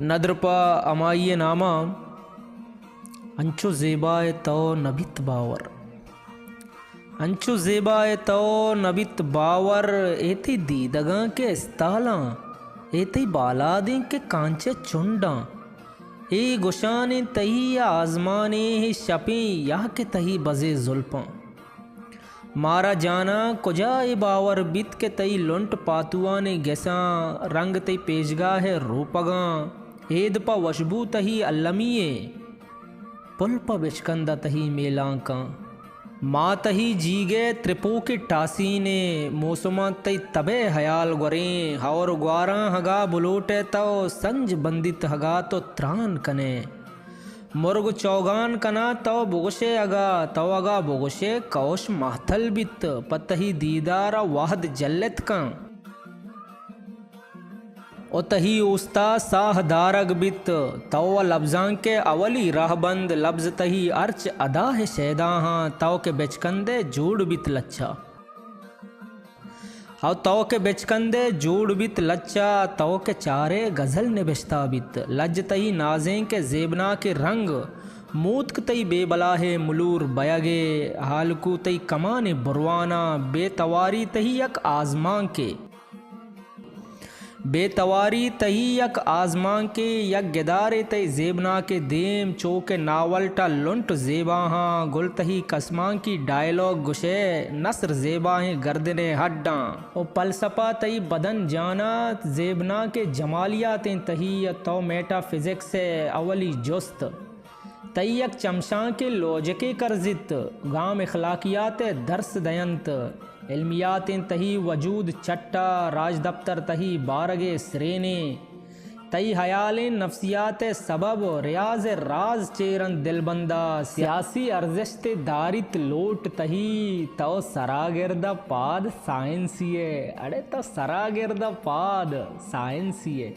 नद्रपा अमाइये नामा अंचो ज़ेबाए तो नबित बावर। अंचो ज़ेबाए तो नबित बावर एते दीदगा के इस्ताला एते बालादें के कांचे चुंडा ए गुशाने तही या आजमाने ही शपे या के तही बजे जुल्पा मारा जाना कुजा ए बावर बित के तई लुंट पातुआ ने गैसा रंग तई पेशगा है रूपगा हेद पा वशबू तही अल्लमिये पुल्प बिचकंदा तही मेलांका माँ तही जीगे त्रिपो के टासी ने मौसमा तई तबे हयाल गुरें हौर ग्वारा हगा बुलोटे तो संज बंदित हगा तो त्रान कने मुर्ग चौगान कना तो बुगशे अगा बुगशे कौश माथल बित पतही दीदारा वाहद जल्लत का तही उस्ता साह दारग बित तव लफ्जां के अवली राहबंद लफ्ज तही अर्च अदा है शैदा हाँ तव के बेचकंदे जोड़ बित लच्छा हाउ तव के बेचकंदे जोड़ बित लच्छा तव के चारे गजल ने बेचता बित लज तही नाजें के जेबना के रंग मूतक तई बेबला है मुलूर बयगे हालकू तई कमाने बुरवाना बेतवारी तही यक आजमां के बेतवारी तही यक आजमां के यक गेदारे तई जेबना के देम चौके नावलटा लुंट जेबा हाँ गुल तही कसमां की डायलॉग गुशे नसर जेबा हैं गर्दने हड्डा ओ पलसपा तई बदन जाना जेबना के जमालियात तही तो मेटा फिजिक्स से अवली जुस्त तई यक चमशा के लोजके करजित गाम इखलाकियात दर्स दयंत इल्मियात तही वजूद चट्टा राज दफ्तर तही बारगे सरेने तई हयाल नफ्सियात सबब रियाज राज चेरन दिलबंदा सियासी अर्जश्त दारित लोट तही तो सरागिर्दा पाद साइंसिये अरे तो सरागिर्दा पाद साइंसिये